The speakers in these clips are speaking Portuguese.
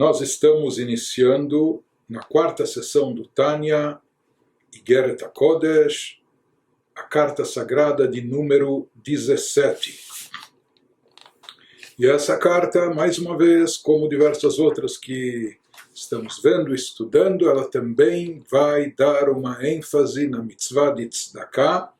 Nós estamos iniciando na quarta sessão do Tânia, Igeret HaKodesh, a carta sagrada de número 17. E essa carta, mais uma vez, como diversas outras que estamos vendo e estudando, ela também vai dar uma ênfase na mitzvah de tzedakah,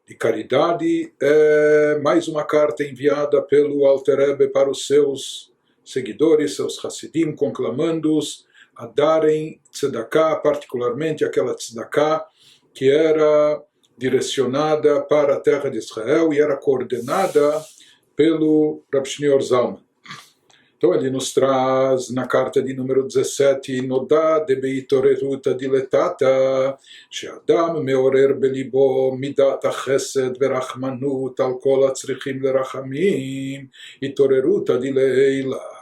de caridade. É mais uma carta enviada pelo Alter Rebbe para os seus seguidores, seus Hassidim, conclamando-os a darem tzedakah, particularmente aquela tzedakah que era direcionada para a terra de Israel e era coordenada pelo Rav Shneur Zalman. Então ele nos traz na carta de número 17, Nodá de beitoreruta diletata, she'adam meorer belibo midat hachesed verachmanut al kol hatzrichim lerachamim, itoreruta dileila.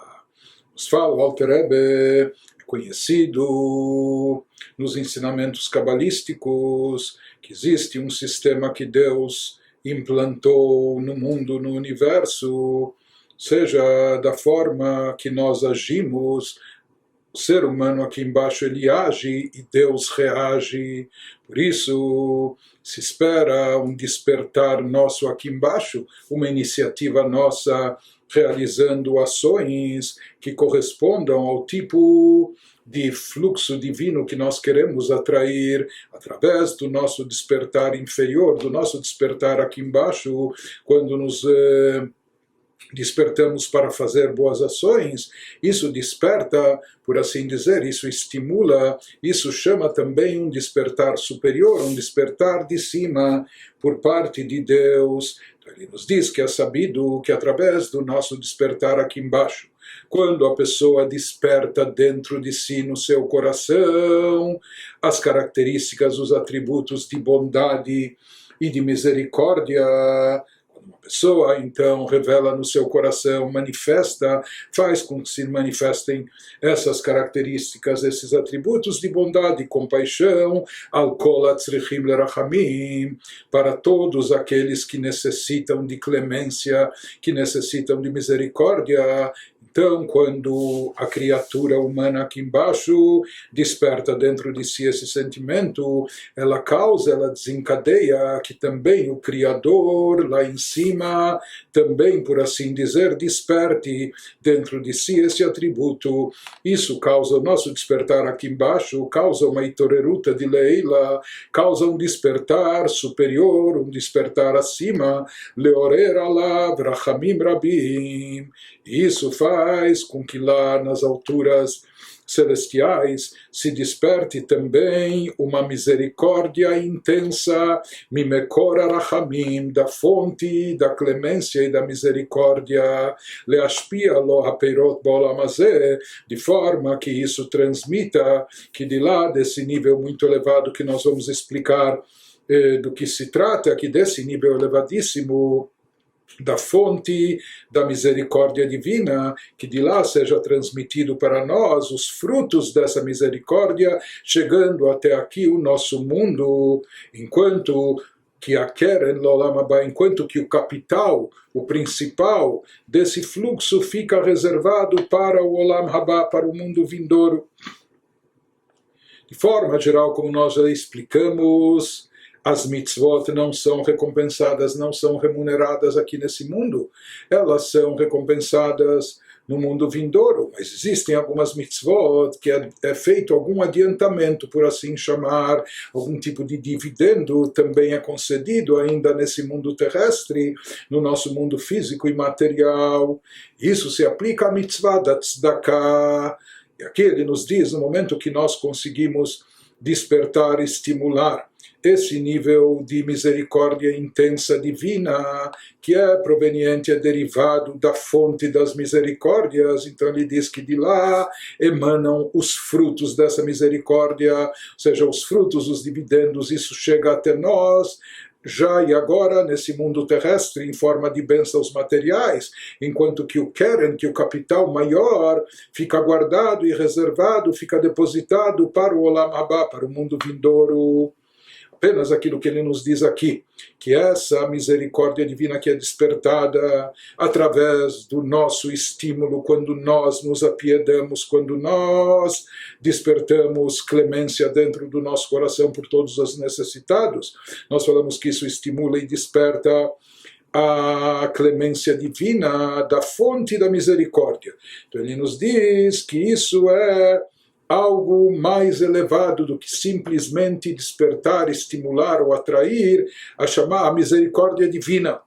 Nos fala o Alter Rebbe, conhecido nos ensinamentos cabalísticos, que existe um sistema que Deus implantou no mundo, no universo, seja da forma que nós agimos, o ser humano aqui embaixo ele age e Deus reage. Por isso se espera um despertar nosso aqui embaixo, uma iniciativa nossa realizando ações que correspondam ao tipo de fluxo divino que nós queremos atrair através do nosso despertar inferior, do nosso despertar aqui embaixo, quando nos despertamos para fazer boas ações. Isso desperta, por assim dizer, isso estimula, isso chama também um despertar superior, um despertar de cima por parte de Deus. Então ele nos diz que é sabido que através do nosso despertar aqui embaixo, quando a pessoa desperta dentro de si, no seu coração, as características, os atributos de bondade e de misericórdia, uma pessoa, então, revela no seu coração, manifesta, faz com que se manifestem essas características, esses atributos de bondade e compaixão, al kol hatzrichim lerachamim, para todos aqueles que necessitam de clemência, que necessitam de misericórdia. Então, quando a criatura humana aqui embaixo desperta dentro de si esse sentimento, ela causa, ela desencadeia que também o Criador, lá em cima, também, por assim dizer, desperte dentro de si esse atributo. Isso causa o nosso despertar aqui embaixo, causa uma itoreruta de leila, causa um despertar superior, um despertar acima, leorer alav rachamim rabim. Isso faz com que lá nas alturas celestiais se desperte também uma misericórdia intensa, mimekor arachamim, da fonte da clemência e da misericórdia, leashpia lo hapeirot ba'olam hazeh, de forma que isso transmita, que de lá desse nível muito elevado que nós vamos explicar do que se trata, que desse nível elevadíssimo, da fonte da misericórdia divina, que de lá seja transmitido para nós os frutos dessa misericórdia, chegando até aqui o nosso mundo, enquanto que a Keren L'Olam Haba, enquanto que o capital, o principal desse fluxo fica reservado para o Olam Haba, para o mundo vindouro. De forma geral, como nós já explicamos, as mitzvot não são recompensadas, não são remuneradas aqui nesse mundo. Elas são recompensadas no mundo vindouro. Mas existem algumas mitzvot que é feito algum adiantamento, por assim chamar, algum tipo de dividendo também é concedido ainda nesse mundo terrestre, no nosso mundo físico e material. Isso se aplica à mitzvah da tzedakah. E aqui ele nos diz, no momento que nós conseguimos despertar, estimular esse nível de misericórdia intensa divina, que é proveniente, é derivado da fonte das misericórdias, então ele diz que de lá emanam os frutos dessa misericórdia, ou seja, os frutos, os dividendos, isso chega até nós, já e agora nesse mundo terrestre em forma de bênçãos materiais, enquanto que o Keren, que o capital maior, fica guardado e reservado, fica depositado para o Olam Haba, para o mundo vindouro. apenas aquilo que ele nos diz aqui, que essa misericórdia divina que é despertada através do nosso estímulo, quando nós nos apiedamos, quando nós despertamos clemência dentro do nosso coração por todos os necessitados, nós falamos que isso estimula e desperta a clemência divina da fonte da misericórdia. Então ele nos diz que isso é algo mais elevado do que simplesmente despertar, estimular ou atrair a chamar a misericórdia divina.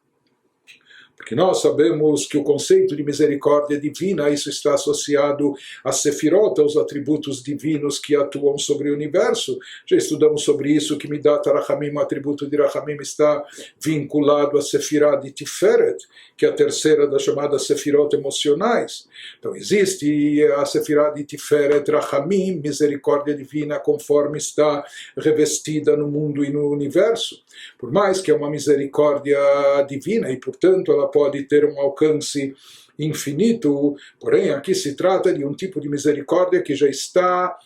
Porque nós sabemos que o conceito de misericórdia divina, isso está associado a Sefirot, aos atributos divinos que atuam sobre o universo. Já estudamos sobre isso, que Midat Rachamim, o atributo de Rachamim, está vinculado a Sefirah de Tiferet, que é a terceira das chamadas Sefirot emocionais. Então existe a Sefirah de Tiferet, Rachamim, misericórdia divina, conforme está revestida no mundo e no universo. Por mais que é uma misericórdia divina e, portanto, ela pode ter um alcance infinito, porém aqui se trata de um tipo de misericórdia que já está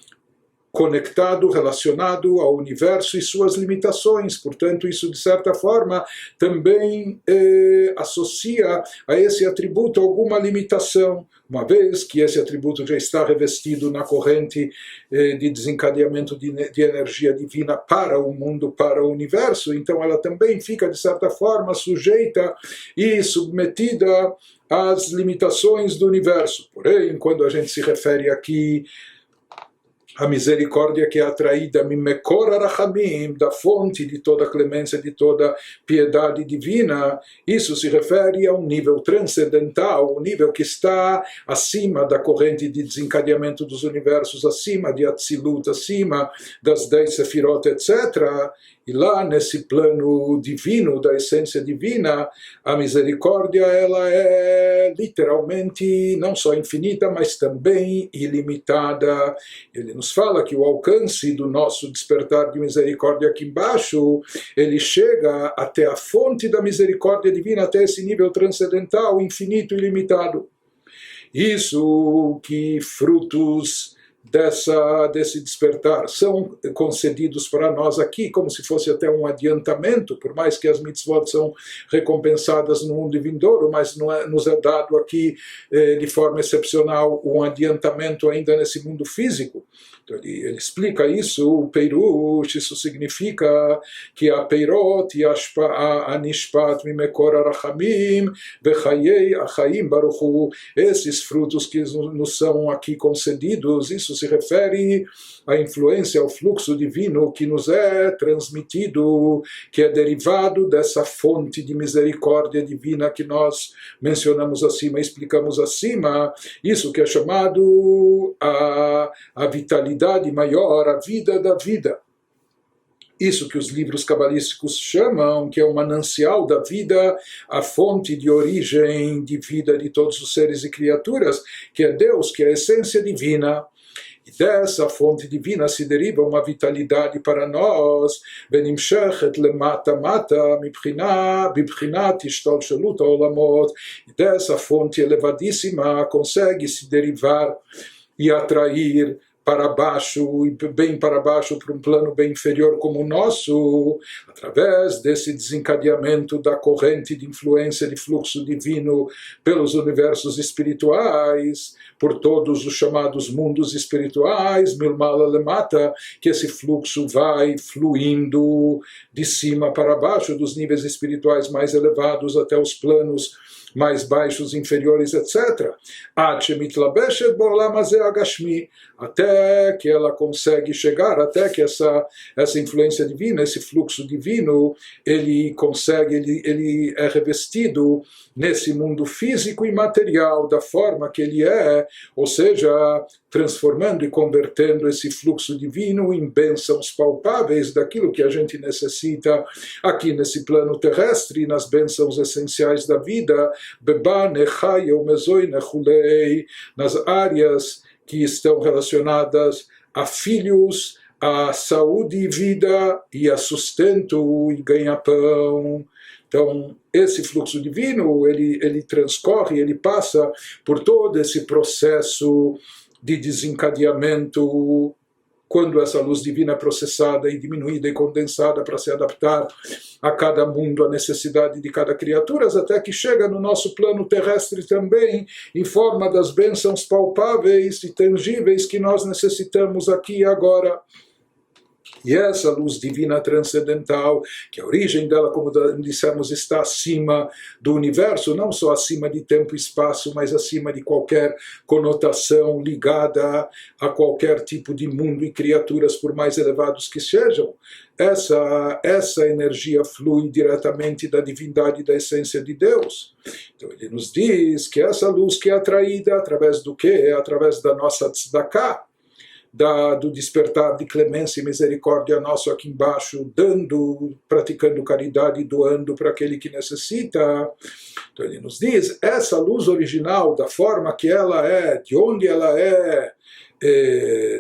conectado, relacionado ao universo e suas limitações. Portanto, isso de certa forma também associa a esse atributo alguma limitação, uma vez que esse atributo já está revestido na corrente de desencadeamento de energia divina para o mundo, para o universo, então ela também fica de certa forma sujeita e submetida às limitações do universo. Porém, quando a gente se refere aqui a misericórdia que é atraída Mimekor Arachamim, da fonte de toda clemência, de toda piedade divina, isso se refere a um nível transcendental, um nível que está acima da corrente de desencadeamento dos universos, acima de Atzilut, acima das 10 Sefirot, etc. E lá, nesse plano divino, da essência divina, a misericórdia ela é literalmente não só infinita, mas também ilimitada. Ele nos fala que o alcance do nosso despertar de misericórdia aqui embaixo, ele chega até a fonte da misericórdia divina, até esse nível transcendental, infinito e ilimitado. Isso que frutos desse despertar são concedidos para nós aqui como se fosse até um adiantamento, por mais que as mitzvot são recompensadas no mundo vindouro, mas nos é dado aqui de forma excepcional um adiantamento ainda nesse mundo físico. Então ele explica isso, o Peirush, isso significa que a Peirot e a Nishpat Mimekor Arachamim Vechayei Achaim Baruchu, esses frutos que nos são aqui concedidos, isso se refere à influência, ao fluxo divino que nos é transmitido, que é derivado dessa fonte de misericórdia divina que nós mencionamos acima, explicamos acima, isso que é chamado a vitalidade maior, a vida da vida. Isso que os livros cabalísticos chamam, que é o manancial da vida, a fonte de origem de vida de todos os seres e criaturas, que é Deus, que é a essência divina. E dessa fonte divina se deriva uma vitalidade para nós, ונמשכת למטה מטה מבחינת השתלשלות העולמות. E dessa fonte elevadíssima consegue se derivar e atrair para baixo, e bem para baixo, para um plano bem inferior como o nosso, através desse desencadeamento da corrente de influência de fluxo divino pelos universos espirituais, por todos os chamados mundos espirituais, milmala lemata, que esse fluxo vai fluindo de cima para baixo, dos níveis espirituais mais elevados até os planos mais baixos, inferiores, etc. Até que ela consegue chegar, até que essa influência divina, esse fluxo divino, ele é revestido nesse mundo físico e material da forma que ele é, ou seja, transformando e convertendo esse fluxo divino em bênçãos palpáveis daquilo que a gente necessita aqui nesse plano terrestre, nas bênçãos essenciais da vida, nas áreas que estão relacionadas a filhos, a saúde e vida, e a sustento e ganha-pão. Então, esse fluxo divino, ele transcorre, ele passa por todo esse processo de desencadeamento quando essa luz divina é processada e diminuída e condensada para se adaptar a cada mundo, a necessidade de cada criatura, até que chega no nosso plano terrestre também, em forma das bênçãos palpáveis e tangíveis que nós necessitamos aqui e agora. E essa luz divina transcendental, que a origem dela, como dissemos, está acima do universo, não só acima de tempo e espaço, mas acima de qualquer conotação ligada a qualquer tipo de mundo e criaturas, por mais elevados que sejam. Essa energia flui diretamente da divindade, da essência de Deus. Então ele nos diz que essa luz que é atraída através do quê? Através da nossa tzedakah, do despertar de clemência e misericórdia nosso aqui embaixo, praticando caridade e doando para aquele que necessita. Então ele nos diz, essa luz original, da forma que ela é, de onde ela é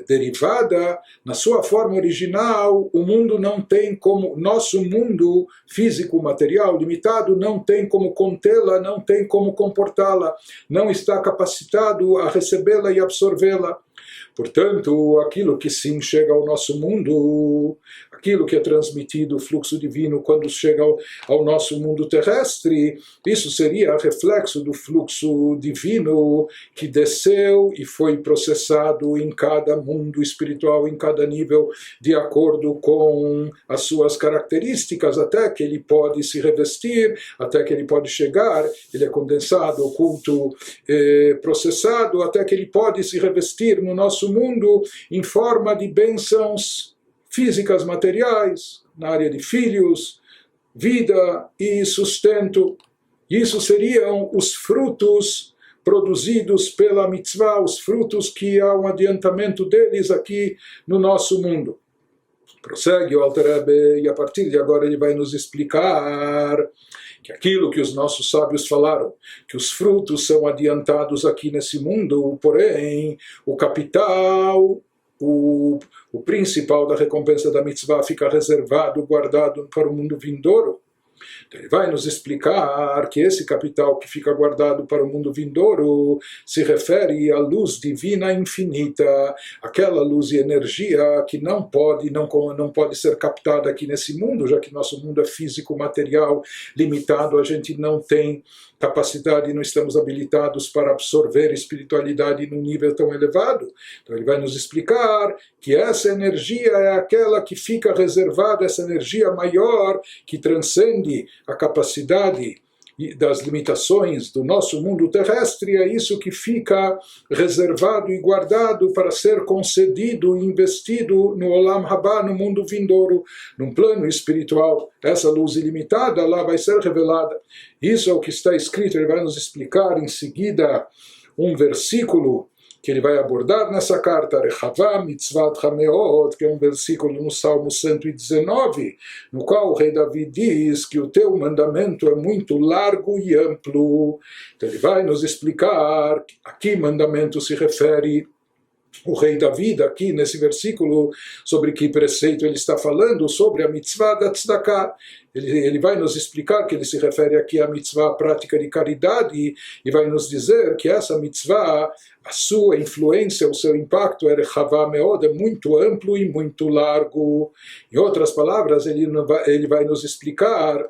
derivada, na sua forma original, o mundo não tem como, nosso mundo físico, material, limitado, não tem como contê-la, não tem como comportá-la, não está capacitado a recebê-la e absorvê-la. Portanto, aquilo que sim chega ao nosso mundo, aquilo que é transmitido, o fluxo divino, quando chega ao nosso mundo terrestre, isso seria reflexo do fluxo divino que desceu e foi processado em cada mundo espiritual, em cada nível, de acordo com as suas características, até que ele pode se revestir, até que ele pode chegar, ele é condensado, oculto, processado, até que ele pode se revestir no nosso mundo em forma de bênçãos físicas, materiais, na área de filhos, vida e sustento. Isso seriam os frutos produzidos pela mitzvah, os frutos que há um adiantamento deles aqui no nosso mundo. Prossegue o Alter Rebbe, e a partir de agora ele vai nos explicar que aquilo que os nossos sábios falaram, que os frutos são adiantados aqui nesse mundo, porém o capital, o principal da recompensa da mitzvah fica reservado, guardado para o mundo vindouro. Então ele vai nos explicar que esse capital que fica guardado para o mundo vindouro se refere à luz divina infinita, aquela luz e energia que não pode ser captada aqui nesse mundo, já que nosso mundo é físico, material, limitado, a gente não tem capacidade, não estamos habilitados para absorver espiritualidade num nível tão elevado. Então ele vai nos explicar que essa energia é aquela que fica reservada, essa energia maior que transcende a capacidade das limitações do nosso mundo terrestre, é isso que fica reservado e guardado para ser concedido e investido no Olam Haba, no mundo vindouro, num plano espiritual. Essa luz ilimitada lá vai ser revelada. Isso é o que está escrito, ele vai nos explicar em seguida um versículo que ele vai abordar nessa carta, Rechavá Mitzvat Hameot, que é um versículo no Salmo 119, no qual o rei Davi diz que o teu mandamento é muito largo e amplo. Então ele vai nos explicar a que mandamento se refere o rei Davi, aqui nesse versículo, sobre que preceito ele está falando, sobre a mitzvah da tzedakah. Ele vai nos explicar que ele se refere aqui à mitzvah, à prática de caridade, e vai nos dizer que essa mitzvah, a sua influência, o seu impacto é rechavá meod, é muito amplo e muito largo. Em outras palavras, ele vai nos explicar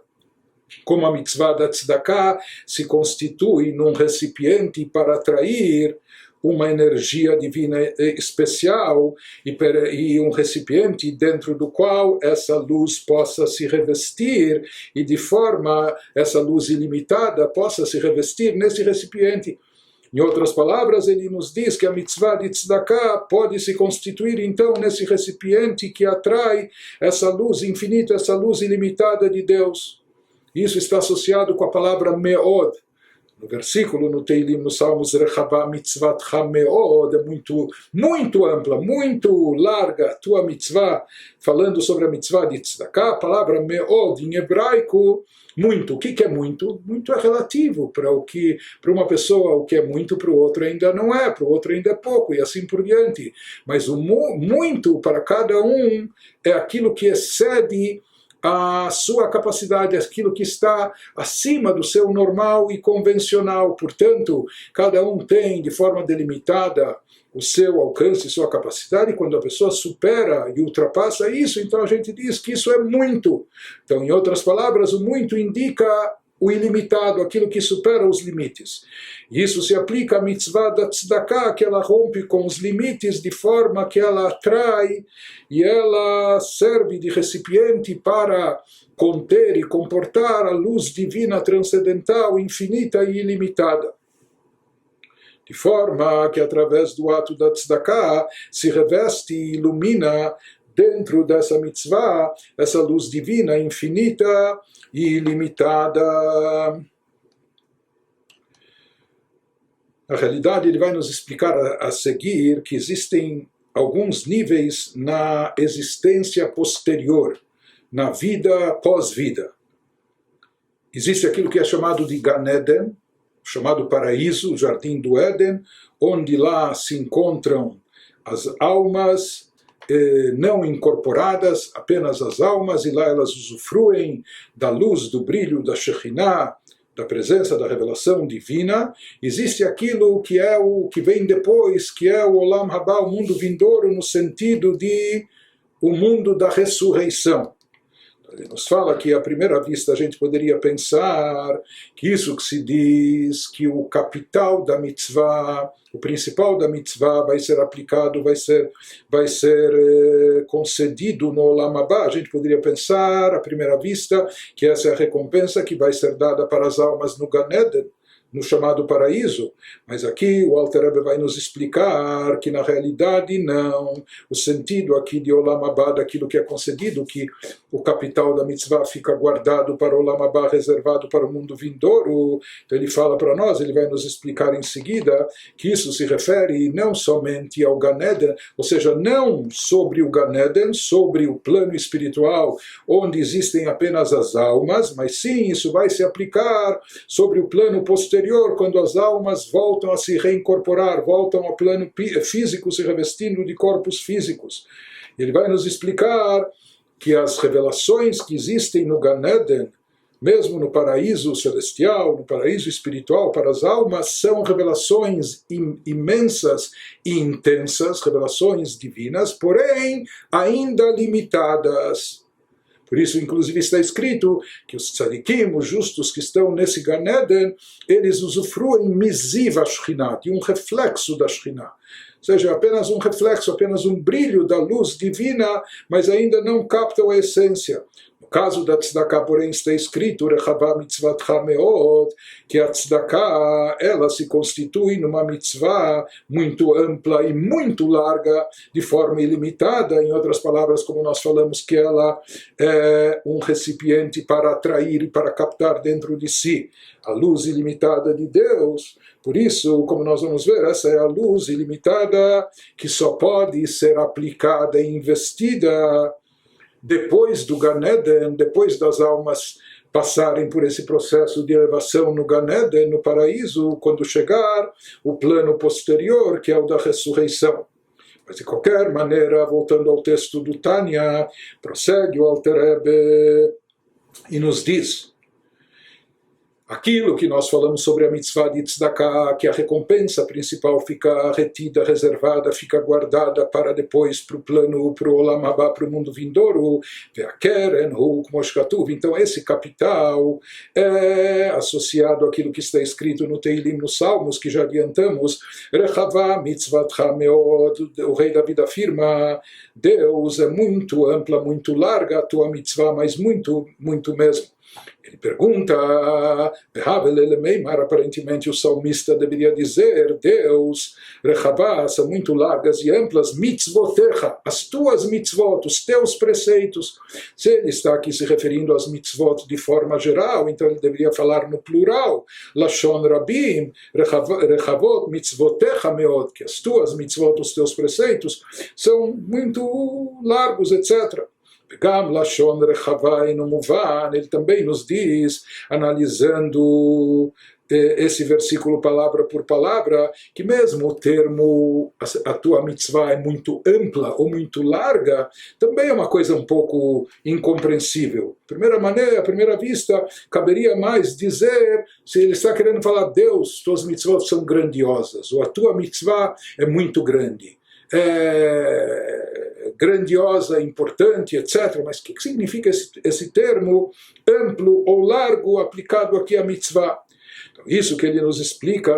como a mitzvah da tzedakah se constitui num recipiente para atrair uma energia divina especial e um recipiente dentro do qual essa luz possa se revestir e de forma essa luz ilimitada possa se revestir nesse recipiente. Em outras palavras, ele nos diz que a mitzvah de tzedakah pode se constituir então nesse recipiente que atrai essa luz infinita, essa luz ilimitada de Deus. Isso está associado com a palavra meod. No versículo, no Teilim, no Salmos, Rechavá Mitzvat Hameod, é muito ampla, muito larga, tua mitzvah, falando sobre a mitzvah de tzedakah, a palavra meod em hebraico, muito. O que é muito? Muito é relativo. Para uma pessoa o que é muito, para o outro ainda não é, para o outro ainda é pouco, e assim por diante. Mas o muito para cada um é aquilo que excede a sua capacidade, aquilo que está acima do seu normal e convencional. Portanto, cada um tem de forma delimitada o seu alcance, sua capacidade. Quando a pessoa supera e ultrapassa isso, então a gente diz que isso é muito. Então, em outras palavras, o muito indica o ilimitado, aquilo que supera os limites. Isso se aplica à mitzvah da tzedakah, que ela rompe com os limites de forma que ela atrai e ela serve de recipiente para conter e comportar a luz divina transcendental, infinita e ilimitada. De forma que através do ato da tzedakah se reveste e ilumina dentro dessa mitzvah essa luz divina, infinita e ilimitada. Na realidade, ele vai nos explicar a seguir que existem alguns níveis na existência posterior, na vida pós-vida. Existe aquilo que é chamado de Gan Eden, chamado paraíso, o jardim do Éden, onde lá se encontram as almas não incorporadas, apenas as almas, e lá elas usufruem da luz, do brilho, da Shekhinah, da presença, da revelação divina. Existe aquilo que é o que vem depois, que é o Olam Haba, o mundo vindouro, no sentido de o mundo da ressurreição. Ele nos fala que à primeira vista a gente poderia pensar que isso que se diz, que o capital da mitzvah, o principal da mitzvah vai ser aplicado, vai ser concedido no Olam Haba. A gente poderia pensar à primeira vista que essa é a recompensa que vai ser dada para as almas no Gan Eden, no chamado paraíso, mas aqui o Alter Rebbe vai nos explicar que na realidade não, o sentido aqui de Olam Haba, daquilo que é concedido, que o capital da mitzvah fica guardado para Olam Haba, reservado para o mundo vindouro. Então ele fala para nós, ele vai nos explicar em seguida, que isso se refere não somente ao Gan Eden, ou seja, não sobre o Gan Eden, sobre o plano espiritual, onde existem apenas as almas, mas sim, isso vai se aplicar sobre o plano posterior, quando as almas voltam a se reincorporar, voltam ao plano físico, se revestindo de corpos físicos. Ele vai nos explicar que as revelações que existem no Gan Eden, mesmo no paraíso celestial, no paraíso espiritual para as almas, são revelações imensas e intensas, revelações divinas, porém ainda limitadas. Por isso, inclusive, está escrito que os tzadikim, os justos que estão nesse Gan Eden, eles usufruem misiv a Shekhinah, de um reflexo da Shekhinah. Ou seja, apenas um reflexo, apenas um brilho da luz divina, mas ainda não captam a essência. No caso da tzedakah, porém, está escrito Rechavá mitzvatcha meod, que a tzedakah, ela se constitui numa mitzvah muito ampla e muito larga, de forma ilimitada. Em outras palavras, como nós falamos, que ela é um recipiente para atrair e para captar dentro de si a luz ilimitada de Deus. Por isso, como nós vamos ver, essa é a luz ilimitada que só pode ser aplicada e investida depois do Gan Eden, depois das almas passarem por esse processo de elevação no Gan Eden, no paraíso, quando chegar o plano posterior, que é o da ressurreição. Mas, de qualquer maneira, voltando ao texto do Tânia, prossegue o Alter Rebbe e nos diz aquilo que nós falamos sobre a mitzvah de tzedakah, que a recompensa principal fica retida, reservada, fica guardada para depois, para o plano, para o Olam Haba, para o mundo vindouro, então esse capital é associado àquilo que está escrito no Teilim, nos Salmos, que já adiantamos, Rechavá mitzvatcha meod, o rei David afirma, Deus é muito ampla, muito larga a tua mitzvah, mas muito, muito mesmo. Ele pergunta, aparentemente o salmista deveria dizer, Deus, Rechavá, são muito largas e amplas, mitzvotecha, as tuas mitzvot, os teus preceitos. Se ele está aqui se referindo às mitzvot de forma geral, então ele deveria falar no plural, Lashon Rabim, Rechavot, mitzvotecha meod, que as tuas mitzvot, os teus preceitos, são muito largos, etc. Gam Lashon Rechavá no Muvan, ele também nos diz, analisando esse versículo palavra por palavra, que mesmo o termo a tua mitzvah é muito ampla ou muito larga, também é uma coisa um pouco incompreensível. Primeira maneira, à primeira vista, caberia mais dizer, se ele está querendo falar, Deus, tuas mitzvot são grandiosas, ou a tua mitzvah é muito grande. Grandiosa, importante, etc. Mas o que significa esse termo amplo ou largo aplicado aqui à mitzvah? Então, isso que ele nos explica,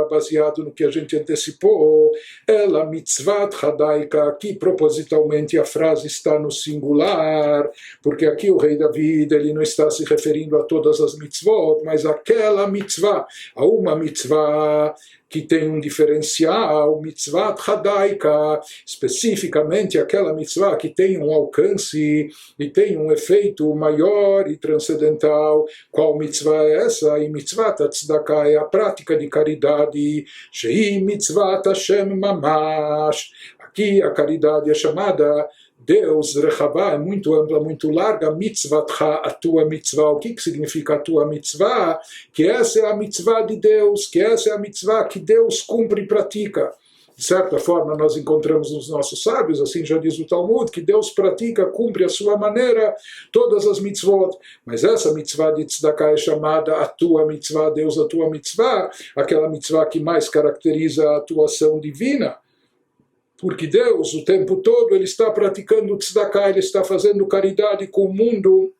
baseado no que a gente antecipou, ela mitzvat hadaika, aqui propositalmente a frase está no singular, porque aqui o rei David ele não está se referindo a todas as mitzvot, mas aquela mitzvah, a uma mitzvah que tem um diferencial, mitzvat hadaika, especificamente aquela mitzvah que tem um alcance e tem um efeito maior e transcendental. Qual mitzvah é essa? E mitzvat tzedakah é a prática de caridade, shei mitzvat Hashem mamash. Aqui a caridade é chamada Deus, Rechavá, é muito ampla, muito larga, mitzvatcha, a tua mitzvah. O que significa a tua mitzvah? Que essa é a mitzvah de Deus, que essa é a mitzvah que Deus cumpre e pratica. De certa forma, nós encontramos nos nossos sábios, assim já diz o Talmud, que Deus pratica, cumpre a sua maneira todas as mitzvot. Mas essa mitzvah de tzedakah é chamada a tua mitzvah, Deus, a tua mitzvah, aquela mitzvah que mais caracteriza a atuação divina. Porque Deus, o tempo todo, ele está praticando tzedakah, ele está fazendo caridade com o mundo,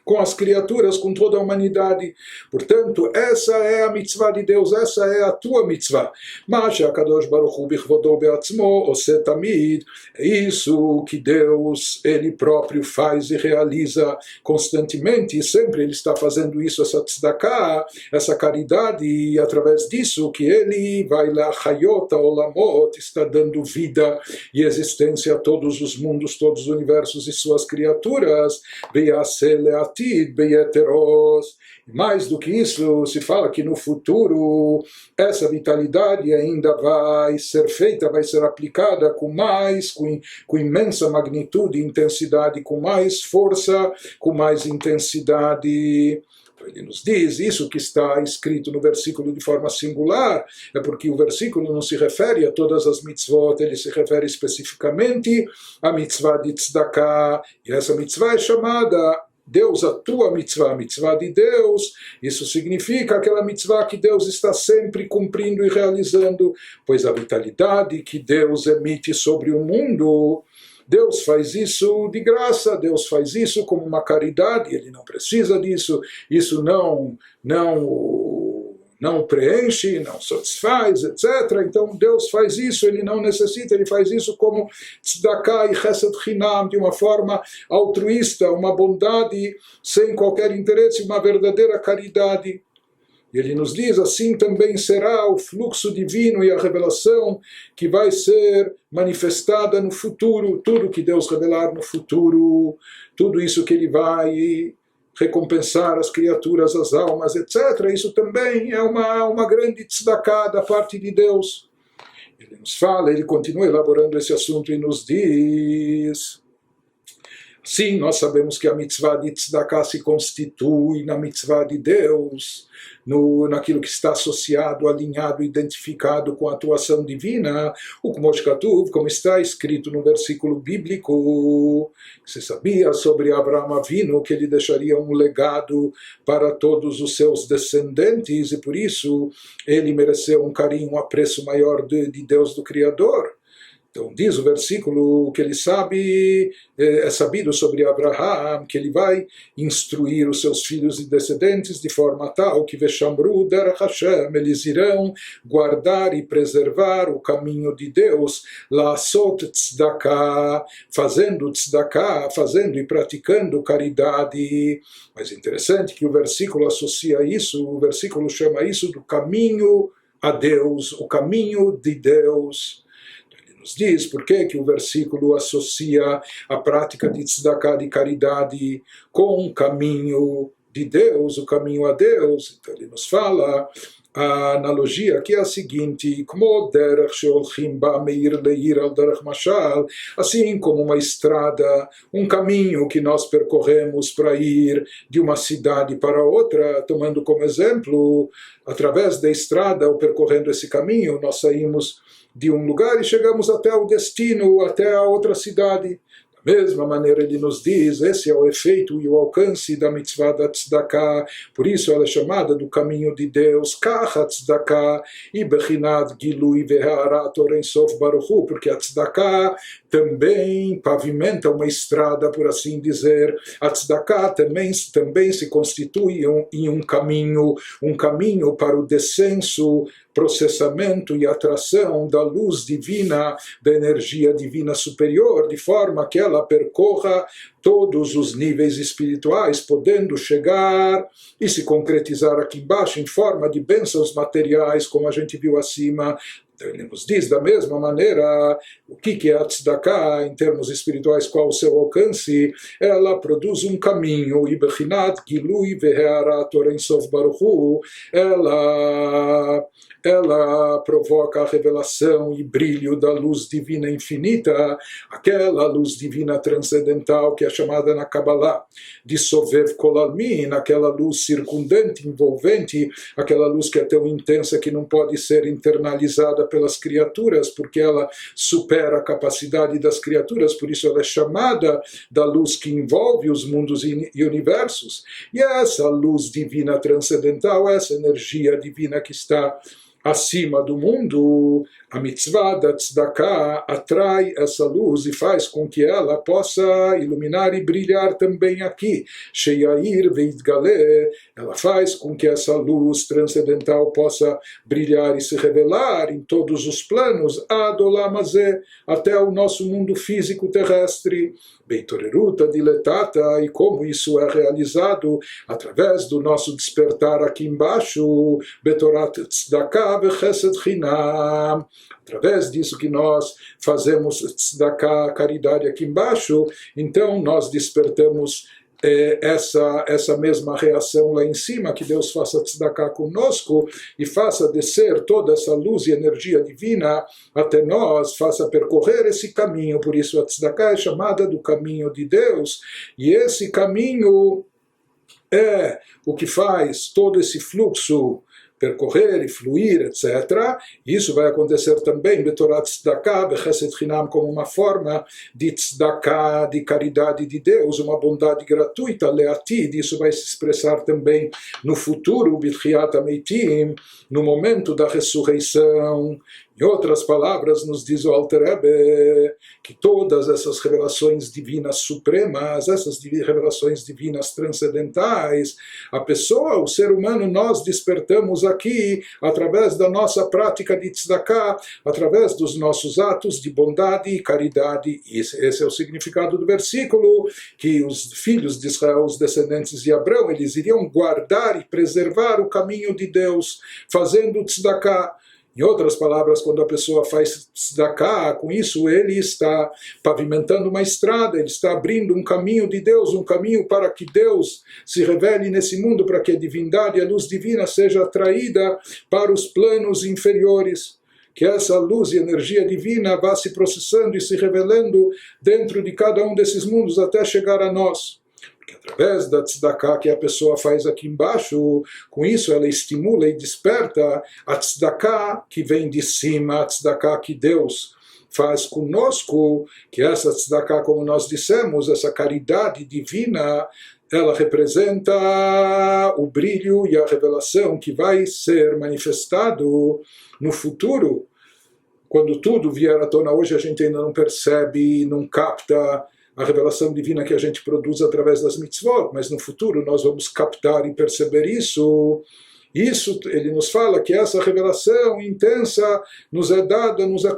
com as criaturas, com toda a humanidade. Portanto, essa é a mitzvah de Deus, essa é a tua mitzvah. Mas HaKadosh Baruch Hu bichvodo be'atzmo ose tamid, é isso que Deus, ele próprio faz e realiza constantemente, e sempre ele está fazendo isso, essa tzedakah, essa caridade, e através disso que ele vai lá, hayot olamot, está dando vida e existência a todos os mundos, todos os universos e suas criaturas, ve'asele mais do que isso, se fala que no futuro essa vitalidade ainda vai ser feita, vai ser aplicada com imensa magnitude e intensidade, com mais força, com mais intensidade. Ele nos diz, isso que está escrito no versículo de forma singular, é porque o versículo não se refere a todas as mitzvot, ele se refere especificamente à mitzvah de tzedakah, e essa mitzvah é chamada Deus, a tua mitzvah, a mitzvah de Deus. Isso significa aquela mitzvah que Deus está sempre cumprindo e realizando, pois a vitalidade que Deus emite sobre o mundo, Deus faz isso de graça, Deus faz isso como uma caridade, ele não precisa disso, isso não preenche, não satisfaz, etc. Então Deus faz isso, ele não necessita, ele faz isso como tzedakah e chesed chinam, de uma forma altruísta, uma bondade sem qualquer interesse, uma verdadeira caridade. E ele nos diz, assim também será o fluxo divino e a revelação que vai ser manifestada no futuro, tudo que Deus revelar no futuro, tudo isso que ele vai recompensar as criaturas, as almas, etc. Isso também é uma grande tzedakah da parte de Deus. Ele nos fala, ele continua elaborando esse assunto e nos diz... Sim, nós sabemos que a mitzvah de tzedakah se constitui na mitzvah de Deus, naquilo que está associado, alinhado, identificado com a atuação divina, o Kmosh Katuv, como está escrito no versículo bíblico. Você sabia sobre Abraham Avinu que ele deixaria um legado para todos os seus descendentes e por isso ele mereceu um carinho, um apreço maior de Deus, do Criador. Então diz o versículo que ele sabe, é sabido sobre Abraham, que ele vai instruir os seus filhos e descendentes de forma tal que Veshamru derech Hashem, eles irão guardar e preservar o caminho de Deus, La'asot tzedakah, fazendo e praticando caridade. Mas é interessante que o versículo associa isso, o versículo chama isso do caminho a Deus, o caminho de Deus. Nos diz por que o versículo associa a prática de tzedakah, de caridade, com um caminho de Deus, o caminho a Deus. Então ele nos fala, a analogia aqui é a seguinte: assim como uma estrada, um caminho que nós percorremos para ir de uma cidade para outra, tomando como exemplo, através da estrada, ou percorrendo esse caminho, nós saímos de um lugar e chegamos até o destino, até a outra cidade. Da mesma maneira ele nos diz, esse é o efeito e o alcance da mitzvah da tzedakah, por isso ela é chamada do caminho de Deus, kach tzedakah, e bechinat gilui ve'ha'arat or ein sof baruch hu, porque a tzedakah também pavimenta uma estrada, por assim dizer. A tzedakah também se constitui em um caminho para o descenso, processamento e atração da luz divina, da energia divina superior, de forma que ela percorra todos os níveis espirituais, podendo chegar e se concretizar aqui embaixo em forma de bênçãos materiais, como a gente viu acima. Então ele nos diz da mesma maneira o que é a tzedakah em termos espirituais, qual o seu alcance. Ela produz um caminho, e bechinat gilui ve'ha'arat or ein sof baruch hu, ela provoca a revelação e brilho da luz divina infinita, aquela luz divina transcendental que é chamada na Kabbalah de Sovev Kol Almin, aquela luz circundante, envolvente, aquela luz que é tão intensa que não pode ser internalizada pelas criaturas, porque ela supera a capacidade das criaturas, por isso ela é chamada da luz que envolve os mundos e universos. E essa luz divina transcendental, essa energia divina que está acima do mundo, a mitzvah da tzedakah atrai essa luz e faz com que ela possa iluminar e brilhar também aqui. Sheyair veitgaleh, ela faz com que essa luz transcendental possa brilhar e se revelar em todos os planos, ad olam hazeh, até o nosso mundo físico terrestre. Beitoreruta diletata, e como isso é realizado através do nosso despertar aqui embaixo, betorat tzedakah vechesed chinam, através disso que nós fazemos tzedakah, caridade aqui embaixo, então nós despertamos essa mesma reação lá em cima, que Deus faça tzedakah conosco e faça descer toda essa luz e energia divina até nós, faça percorrer esse caminho. Por isso a tzedakah é chamada do caminho de Deus, e esse caminho é o que faz todo esse fluxo percorrer e fluir, etc. Isso vai acontecer também, Betorat Tzedakah, Bechesed Chinam, como uma forma de tzedakah, de caridade de Deus, uma bondade gratuita, Leatid. Isso vai se expressar também no futuro, B'tchiat HaMeitim, no momento da ressurreição. Em outras palavras, nos diz o Alter Rebbe que todas essas revelações divinas supremas, essas revelações divinas transcendentais, a pessoa, o ser humano, nós despertamos aqui através da nossa prática de tzedakah, através dos nossos atos de bondade e caridade. Esse é o significado do versículo, que os filhos de Israel, os descendentes de Abraão, eles iriam guardar e preservar o caminho de Deus, fazendo tzedakah. Em outras palavras, quando a pessoa faz tzedakah, com isso ele está pavimentando uma estrada, ele está abrindo um caminho de Deus, um caminho para que Deus se revele nesse mundo, para que a divindade, a luz divina seja atraída para os planos inferiores. Que essa luz e energia divina vá se processando e se revelando dentro de cada um desses mundos até chegar a nós. Porque através da tzedakah que a pessoa faz aqui embaixo, com isso ela estimula e desperta a tzedakah que vem de cima, a tzedakah que Deus faz conosco, que essa tzedakah, como nós dissemos, essa caridade divina, ela representa o brilho e a revelação que vai ser manifestado no futuro. Quando tudo vier à tona, hoje a gente ainda não percebe, não capta a revelação divina que a gente produz através das mitzvot, mas no futuro nós vamos captar e perceber isso. Isso, ele nos fala que essa revelação intensa nos é dada, nos é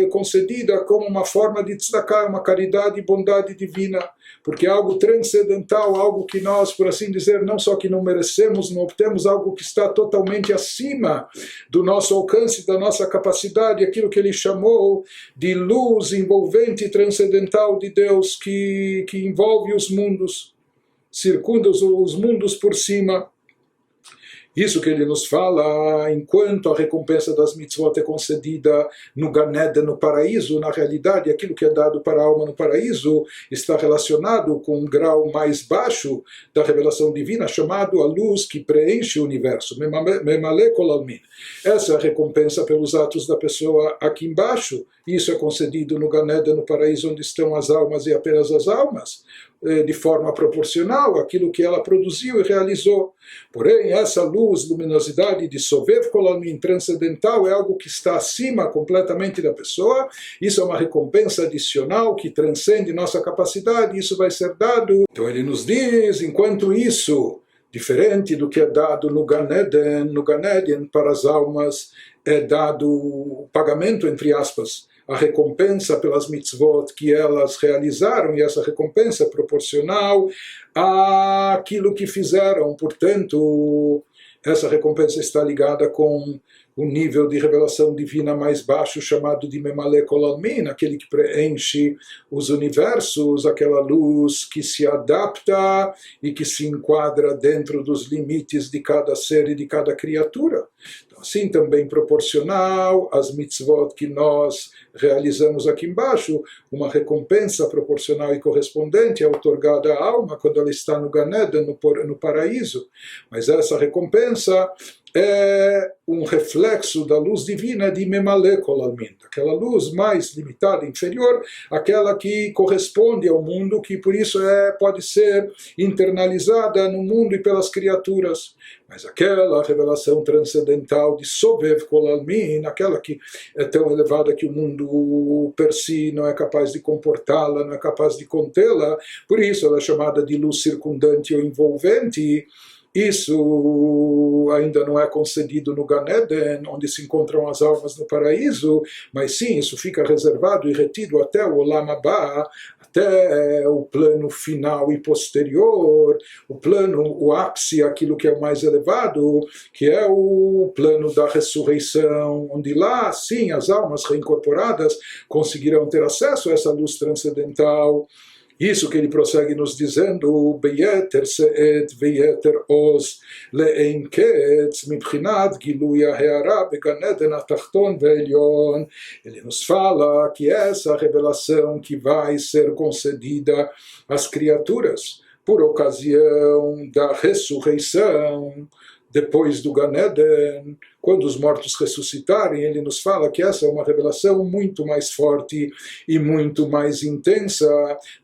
concedida como uma forma de tzedakah, uma caridade e bondade divina, porque é algo transcendental, algo que nós, por assim dizer, não só que não merecemos, não obtemos, algo que está totalmente acima do nosso alcance, da nossa capacidade, aquilo que ele chamou de luz envolvente e transcendental de Deus que envolve os mundos. circunda os mundos por cima. Isso que ele nos fala, enquanto a recompensa das mitzvot é concedida no Gan Eden, no paraíso, na realidade, aquilo que é dado para a alma no paraíso está relacionado com um grau mais baixo da revelação divina, chamado a luz que preenche o universo, Memale Kol Almin. Essa é a recompensa pelos atos da pessoa aqui embaixo. Isso é concedido no Gan Eden, no paraíso, onde estão as almas e apenas as almas, de forma proporcional àquilo que ela produziu e realizou. Porém, essa luz, luminosidade de Sovev Kol Almin, transcendental, é algo que está acima completamente da pessoa. Isso é uma recompensa adicional que transcende nossa capacidade, isso vai ser dado. Então ele nos diz, enquanto isso, diferente do que é dado no Gan Eden para as almas, é dado o pagamento, entre aspas, a recompensa pelas mitzvot que elas realizaram, e essa recompensa é proporcional àquilo que fizeram. Portanto, essa recompensa está ligada com o nível de revelação divina mais baixo, chamado de Memale Kol Almin, aquele que preenche os universos, aquela luz que se adapta e que se enquadra dentro dos limites de cada ser e de cada criatura. Então, assim também proporcional às mitzvot que nós realizamos aqui embaixo, uma recompensa proporcional e correspondente é outorgada à alma quando ela está no Gan Eden, no paraíso. Mas essa recompensa é um reflexo da luz divina de Memale Kol Almin, aquela luz mais limitada, inferior, aquela que corresponde ao mundo, que por isso pode ser internalizada no mundo e pelas criaturas. Mas aquela revelação transcendental de Sovev Kol Almin, aquela que é tão elevada que o mundo per si não é capaz de comportá-la, não é capaz de contê-la, por isso ela é chamada de luz circundante ou envolvente. Isso ainda não é concedido no Gan Eden, onde se encontram as almas no paraíso, mas sim, isso fica reservado e retido até o Olam Abba, até o plano final e posterior, o plano, o ápice, aquilo que é o mais elevado, que é o plano da ressurreição, onde lá, sim, as almas reincorporadas conseguirão ter acesso a essa luz transcendental. Isso que ele prossegue nos dizendo, Beyeter se'et veyeter oz le'en ketz mibchinat gilui ha'ha'ara began eden atachton ve'elyon. Ele nos fala que essa revelação que vai ser concedida às criaturas por ocasião da ressurreição, depois do Gan Eden, quando os mortos ressuscitarem, ele nos fala que essa é uma revelação muito mais forte e muito mais intensa,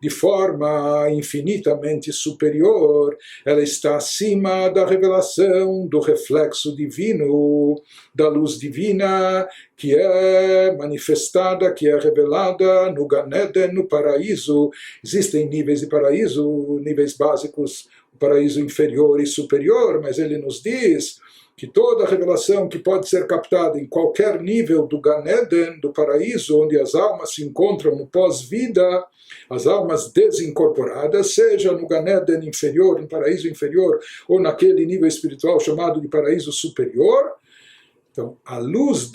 de forma infinitamente superior. Ela está acima da revelação do reflexo divino, da luz divina, que é manifestada, que é revelada no Gan Eden, no paraíso. Existem níveis de paraíso, níveis básicos, paraíso inferior e superior, mas ele nos diz que toda revelação que pode ser captada em qualquer nível do Gan Eden, do paraíso, onde as almas se encontram no pós-vida, as almas desincorporadas, seja no Gan Eden inferior, no paraíso inferior, ou naquele nível espiritual chamado de paraíso superior. Então, a luz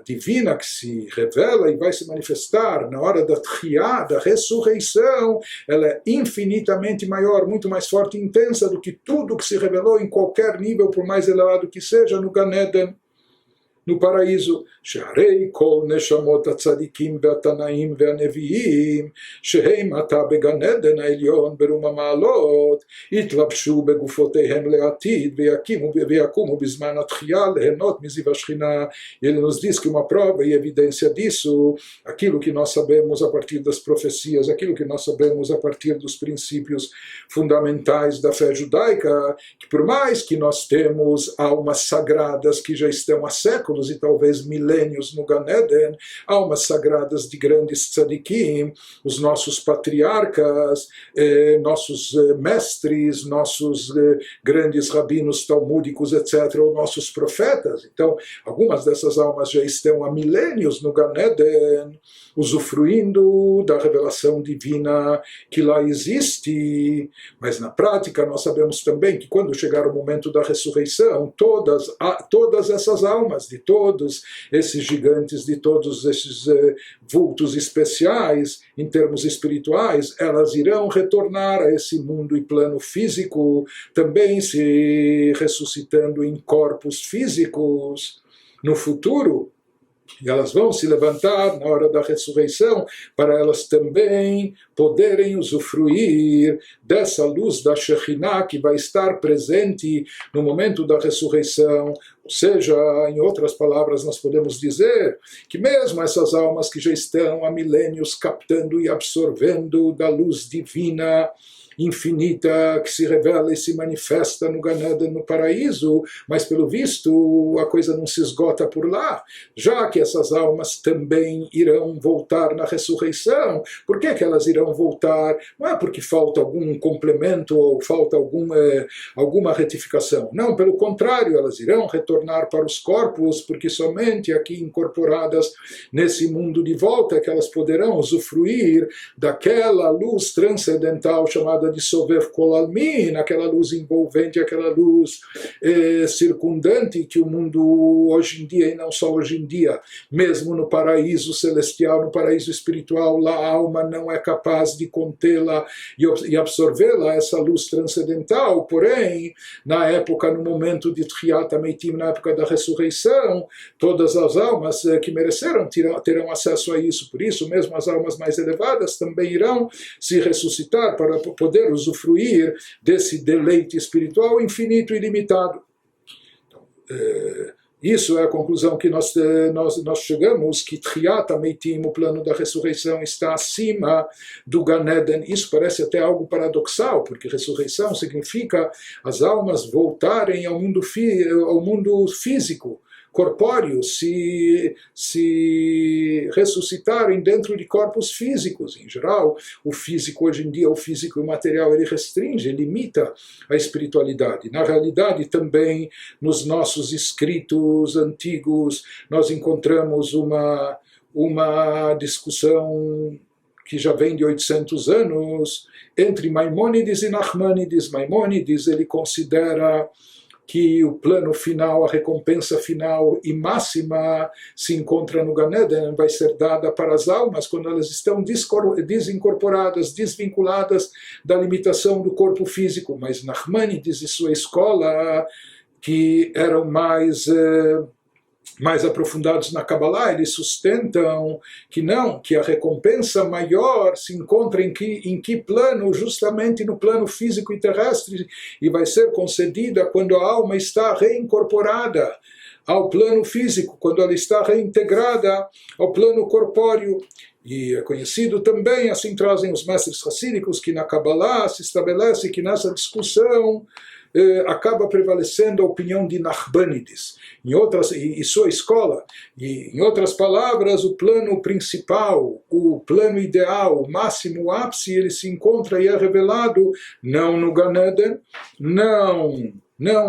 divina que se revela e vai se manifestar na hora da Tchiyá, da ressurreição, ela é infinitamente maior, muito mais forte e intensa do que tudo que se revelou em qualquer nível, por mais elevado que seja, no Gan Eden, no paraíso. שהרי כל נשמות הצדיקים והתנאים והנביאים שהם עתה בגן עדן העליון ברום המעלות יתלבשו בגופותיהם לעתיד ויקומו בזמן התחייה ליהנות מזיו השכינה. Ele nos diz que uma prova e evidência disso, aquilo que nós sabemos a partir das profecias, aquilo que nós sabemos a partir dos princípios fundamentais da fé judaica, que por mais que nós temos almas sagradas que já estão há séculos e talvez milênios no Gan Eden, almas sagradas de grandes tzadikim, os nossos patriarcas, nossos mestres, nossos grandes rabinos talmúdicos, etc., ou nossos profetas. Então, algumas dessas almas já estão há milênios no Gan Eden, usufruindo da revelação divina que lá existe, mas na prática nós sabemos também que quando chegar o momento da ressurreição, todas essas almas de todos esses gigantes, de todos esses vultos especiais, em termos espirituais, elas irão retornar a esse mundo e plano físico, também se ressuscitando em corpos físicos no futuro. E elas vão se levantar na hora da ressurreição para elas também poderem usufruir dessa luz da Shekhinah que vai estar presente no momento da ressurreição. Ou seja, em outras palavras, nós podemos dizer que mesmo essas almas que já estão há milênios captando e absorvendo da luz divina, infinita, que se revela e se manifesta no Gan Eden, no paraíso, mas pelo visto a coisa não se esgota por lá, já que essas almas também irão voltar na ressurreição. Por que elas irão voltar? Não é porque falta algum complemento ou falta alguma retificação, não, pelo contrário, elas irão retornar para os corpos, porque somente aqui incorporadas nesse mundo de volta é que elas poderão usufruir daquela luz transcendental chamada de Sovev Kol Almin, aquela luz envolvente, aquela luz circundante que o mundo hoje em dia, e não só hoje em dia, mesmo no paraíso celestial, no paraíso espiritual, lá a alma não é capaz de contê-la e absorvê-la, essa luz transcendental. Porém, na época, no momento de Tchiyat HaMeitim, na época da ressurreição, todas as almas que mereceram terão acesso a isso. Por isso, mesmo as almas mais elevadas também irão se ressuscitar para poder usufruir desse deleite espiritual infinito e ilimitado. Então, isso é a conclusão que nós chegamos, que Tchiyat HaMeitim, o plano da ressurreição, está acima do Gan Eden. Isso parece até algo paradoxal, porque ressurreição significa as almas voltarem ao mundo físico, corpóreo, se ressuscitarem dentro de corpos físicos. Em geral, o físico hoje em dia, o físico e o material, ele restringe, limita a espiritualidade. Na realidade, também nos nossos escritos antigos, nós encontramos uma discussão que já vem de 800 anos, entre Maimônides e Nachmanides. Maimônides, ele considera que o plano final, a recompensa final e máxima se encontra no Gan Eden, vai ser dada para as almas quando elas estão desincorporadas, desvinculadas da limitação do corpo físico. Mas Nachmanides e sua escola, que eram mais aprofundados na Kabbalah, eles sustentam que não, que a recompensa maior se encontra em que plano? Justamente no plano físico e terrestre, e vai ser concedida quando a alma está reincorporada ao plano físico, quando ela está reintegrada ao plano corpóreo. E é conhecido também, assim trazem os mestres racídicos, que na Kabbalah se estabelece que nessa discussão acaba prevalecendo a opinião de Nachmanides e sua escola. E, em outras palavras, o plano principal, o plano ideal, o máximo, o ápice, ele se encontra e é revelado não no Gan Eden, não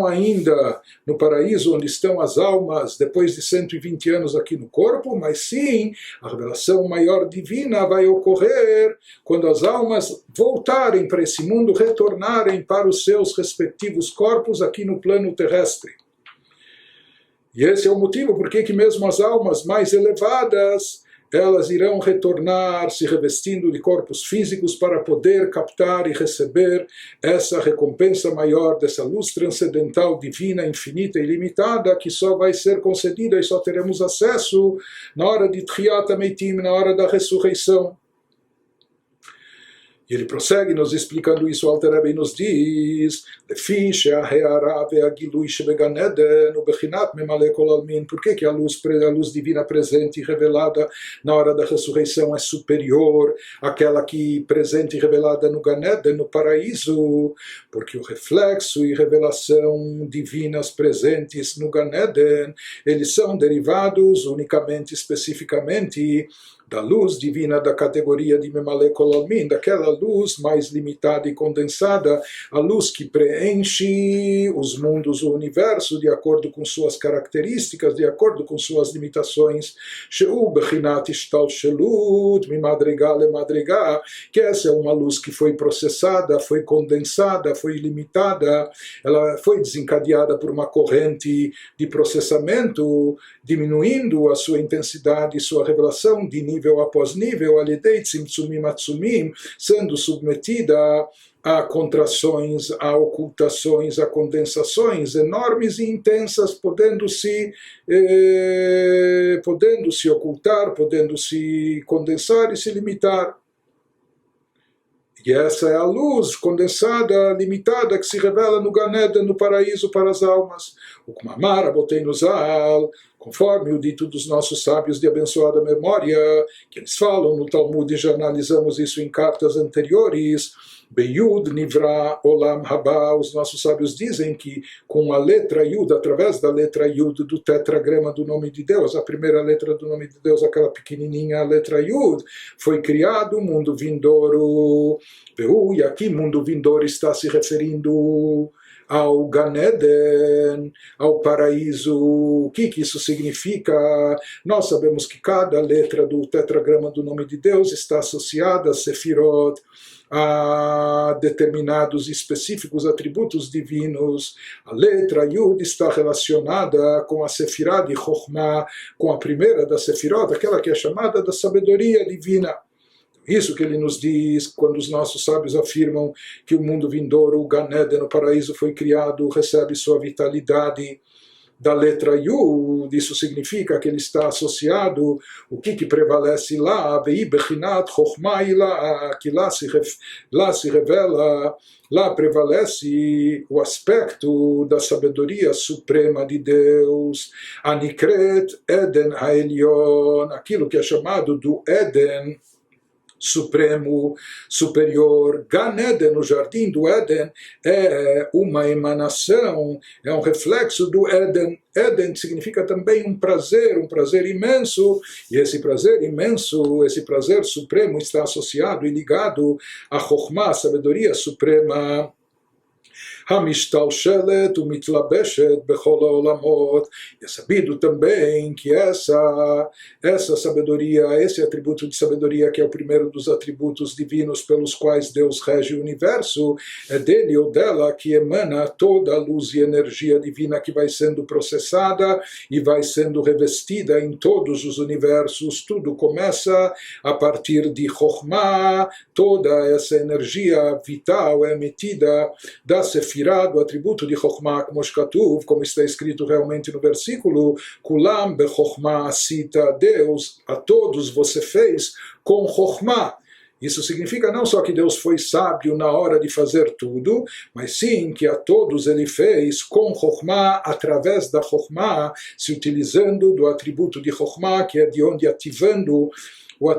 ainda no paraíso onde estão as almas depois de 120 anos aqui no corpo, mas sim a revelação maior divina vai ocorrer quando as almas voltarem para esse mundo, retornarem para os seus respectivos corpos aqui no plano terrestre. E esse é o motivo por que mesmo as almas mais elevadas elas irão retornar se revestindo de corpos físicos para poder captar e receber essa recompensa maior dessa luz transcendental, divina, infinita e ilimitada, que só vai ser concedida e só teremos acesso na hora de Tchiyat HaMeitim, na hora da ressurreição. E ele prossegue nos explicando isso. O Alter Rebbe nos diz: por que a luz divina presente e revelada na hora da ressurreição é superior àquela que presente e revelada no Gan Eden, no paraíso? Porque o reflexo e revelação divinas presentes no Gan Eden, eles são derivados unicamente, especificamente, da luz divina da categoria de Memale Kol Almin, daquela luz mais limitada e condensada, a luz que preenche os mundos, o universo, de acordo com suas características, de acordo com suas limitações, Sheu Bechinat Ishtalshelut Mimadrigá Lemadrigá, que essa é uma luz que foi processada, foi condensada, foi limitada, ela foi desencadeada por uma corrente de processamento, diminuindo a sua intensidade, sua revelação de nível após nível, alidei tzimtzumim atzumim, sendo submetida a contrações, a ocultações, a condensações enormes e intensas, podendo se ocultar, podendo se condensar e se limitar. E essa é a luz condensada, limitada, que se revela no Gan Eden, no paraíso para as almas. O Kumamara botei no Zal, conforme o dito dos nossos sábios de abençoada memória, que eles falam no Talmud, e já analisamos isso em cartas anteriores, Beyud Nivra Olam Haba, os nossos sábios dizem que com a letra Yud, através da letra Yud do tetragrama do nome de Deus, a primeira letra do nome de Deus, aquela pequenininha, a letra Yud, foi criado o mundo vindouro. E aqui mundo vindouro está se referindo ao Gan Eden, ao paraíso. O que isso significa? Nós sabemos que cada letra do tetragrama do nome de Deus está associada a Sefirot, a determinados específicos atributos divinos. A letra Yud está relacionada com a Sefirah de Chokhmah, com a primeira da Sefirot, aquela que é chamada da sabedoria divina. Isso que ele nos diz quando os nossos sábios afirmam que o mundo vindouro, o Gan Eden, o paraíso foi criado, recebe sua vitalidade da letra Yud. Isso significa que ele está associado, o que prevalece lá, que lá se revela, lá prevalece o aspecto da sabedoria suprema de Deus, Anikret Eden Haelion, aquilo que é chamado do Éden supremo, superior. Gan Eden, o jardim do Éden, é uma emanação, é um reflexo do Éden. Éden significa também um prazer imenso, e esse prazer imenso, esse prazer supremo está associado e ligado à Chokhmah, a sabedoria suprema. המשתלשלת ומתלבשת בכל העולמות. É sabido também que essa sabedoria, esse atributo de sabedoria, que é o primeiro dos atributos divinos pelos quais Deus rege o universo, é dele ou dela que emana toda a luz e energia divina que vai sendo processada e vai sendo revestida em todos os universos. Tudo começa a partir de Chokhmah, toda essa energia vital é emitida da Sefirah, do atributo de Chokhmah, como está escrito realmente no versículo, Kulam bechokhmah asita, Deus a todos você fez com Chokhmah. Isso significa não só que Deus foi sábio na hora de fazer tudo, mas sim que a todos ele fez com Chokhmah, através da Chokhmah, se utilizando do atributo de Chokhmah, que é de onde ativando o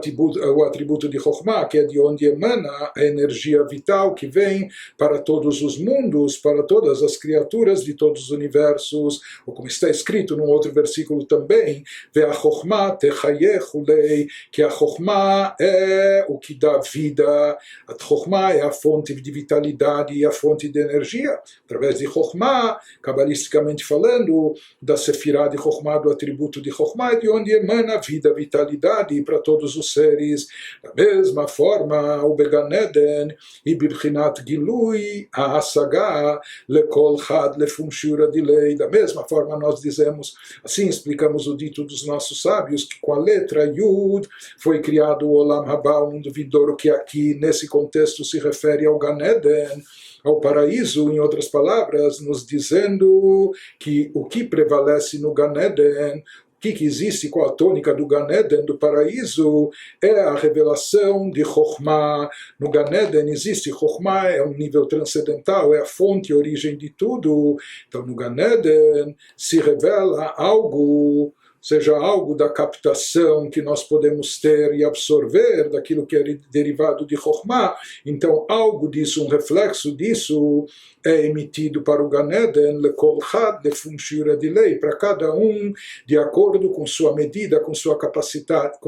atributo de Chokhmah, que é de onde emana a energia vital que vem para todos os mundos, para todas as criaturas de todos os universos, ou como está escrito num outro versículo também, Ve'a Chokhmah techayech ulei, que a Chokhmah é o que dá vida, a Chokhmah é a fonte de vitalidade e a fonte de energia, através de Chokhmah, cabalisticamente falando, da Sefirah de Chokhmah, do atributo de Chokhmah, é de onde emana vida, vitalidade para todos os seres. Da mesma forma, o Gan Eden e Bibchinat Gilui Ha'asagah lekol chad lefum shura dilei. Da mesma forma nós dizemos, assim explicamos o dito dos nossos sábios, que com a letra Yud foi criado o Olam Haba, o mundo vindouro, que aqui nesse contexto se refere ao Gan Eden, ao paraíso, em outras palavras, nos dizendo que o que prevalece no Gan Eden, o que existe com a tônica do Gan Eden, do paraíso, é a revelação de Chokhmah. No Gan Eden existe Chokhmah, é um nível transcendental, é a fonte e origem de tudo. Então no Gan Eden se revela algo seja algo da captação que nós podemos ter e absorver daquilo que é derivado de Chokhmah, então algo disso, um reflexo disso é emitido para o Gan Eden, lekol had lefum shira de lei, para cada um de acordo com sua medida, com sua capacidade.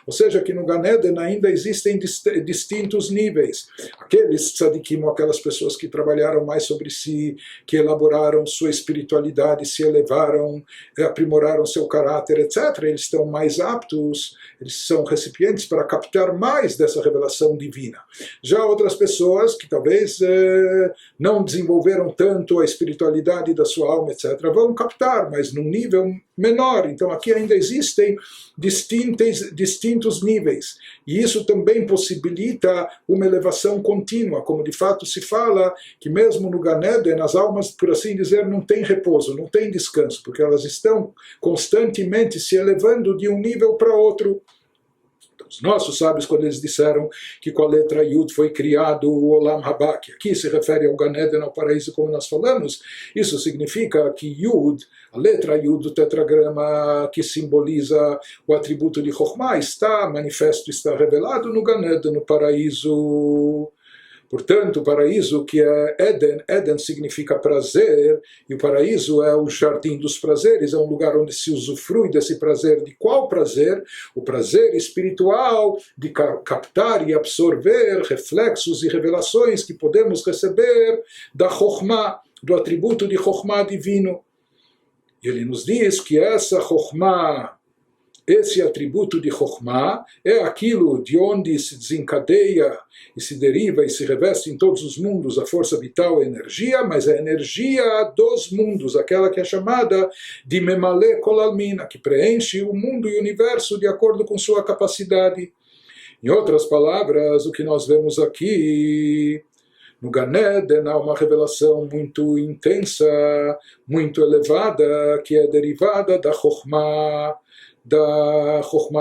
Ou seja, que no Gan Eden ainda existem distintos níveis. Aqueles tzadikim, aquelas pessoas que trabalharam mais sobre si, que elaboraram sua espiritualidade, se elevaram, aprimoraram seu caráter, etc., eles estão mais aptos, eles são recipientes para captar mais dessa revelação divina. Já outras pessoas que talvez não desenvolveram tanto a espiritualidade da sua alma, etc., vão captar, mas num nível menor. Então aqui ainda existem distintos níveis. E isso também possibilita uma elevação contínua, como de fato se fala que mesmo no Gan Eden as almas, por assim dizer, não têm repouso, não têm descanso, porque elas estão constantemente se elevando de um nível para outro. Os nossos sábios, quando eles disseram que com a letra Yud foi criado o Olam Haba, que aqui se refere ao Gan Eden, ao paraíso, como nós falamos, isso significa que Yud, a letra Yud do tetragrama que simboliza o atributo de Chokhmah, está manifesto, está revelado no Gan Eden, no paraíso. Portanto, o paraíso que é Eden, Eden significa prazer, e o paraíso é o jardim dos prazeres, é um lugar onde se usufrui desse prazer. De qual prazer? O prazer espiritual de captar e absorver reflexos e revelações que podemos receber da Chokhmah, do atributo de Chokhmah divino. E ele nos diz que essa Chokhmah, esse atributo de Chokhmah, é aquilo de onde se desencadeia e se deriva e se reveste em todos os mundos a força vital e a energia, mas a energia dos mundos, aquela que é chamada de Memale Kol Almin, que preenche o mundo e o universo de acordo com sua capacidade. Em outras palavras, o que nós vemos aqui no Gan Eden há uma revelação muito intensa, muito elevada, que é derivada da Chokhmah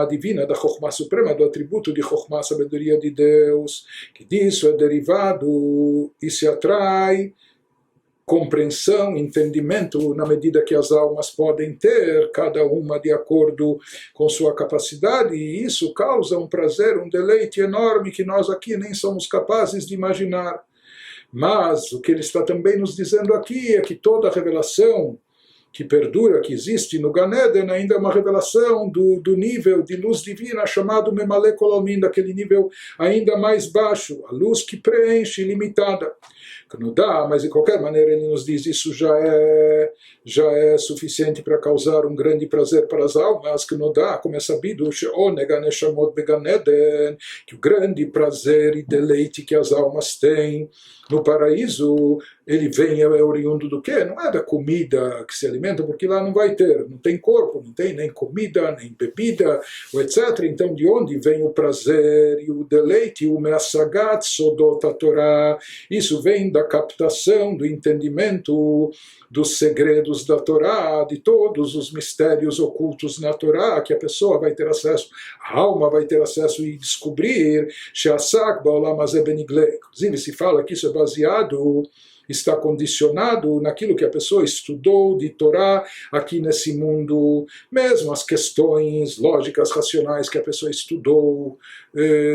divina, da Chokhmah suprema, do atributo de Chokhmah, sabedoria de Deus, que disso é derivado e se atrai compreensão, entendimento, na medida que as almas podem ter, cada uma de acordo com sua capacidade, e isso causa um prazer, um deleite enorme que nós aqui nem somos capazes de imaginar. Mas o que ele está também nos dizendo aqui é que toda a revelação que perdura, que existe no Gan Eden, ainda é uma revelação do nível de luz divina chamado Memale Kol Almin, daquele nível ainda mais baixo, a luz que preenche, ilimitada. Que não dá, mas de qualquer maneira ele nos diz isso já é suficiente para causar um grande prazer para as almas, que não dá, como é sabido, que o grande prazer e deleite que as almas têm no paraíso, ele vem, é oriundo do quê? Não é da comida que se alimenta, porque lá não vai ter, não tem corpo, não tem nem comida, nem bebida, etc. Então de onde vem o prazer e o deleite, o me'asagat sodot haTorah? Isso vem da captação, do entendimento dos segredos da Torá, de todos os mistérios ocultos na Torá, que a pessoa vai ter acesso, a alma vai ter acesso e descobrir, she'asak ba'olam hazeh beniglei. Inclusive se fala que isso é baseado, está condicionado naquilo que a pessoa estudou de Torá aqui nesse mundo, mesmo as questões lógicas, racionais que a pessoa estudou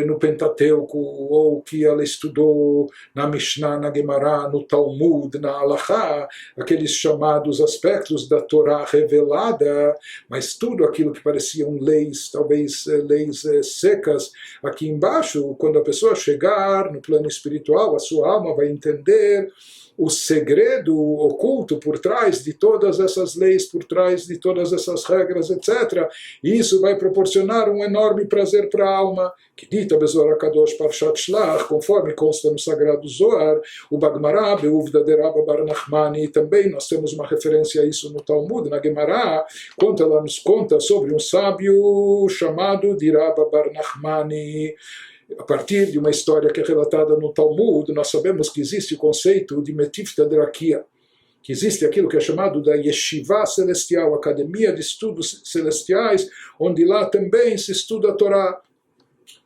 no Pentateuco, ou que ela estudou na Mishnah, na Gemara, no Talmud, na Halachá, aqueles chamados aspectos da Torá revelada, mas tudo aquilo que pareciam leis, talvez leis secas, aqui embaixo, quando a pessoa chegar no plano espiritual, a sua alma vai entender o segredo oculto por trás de todas essas leis, por trás de todas essas regras, etc. E isso vai proporcionar um enorme prazer para a alma, que dita Bezor HaKadosh Parshat Shlach, conforme consta no Sagrado Zohar, o Bagmará, Beuvda de Rabba Bar Nachmani, também nós temos uma referência a isso no Talmud, na Gemara, quando ela nos conta sobre um sábio chamado de Rabba Bar Nachmani. A partir de uma história que é relatada no Talmud, nós sabemos que existe o conceito de Metivta Drakia, que existe aquilo que é chamado da Yeshiva Celestial, Academia de Estudos Celestiais, onde lá também se estuda a Torá.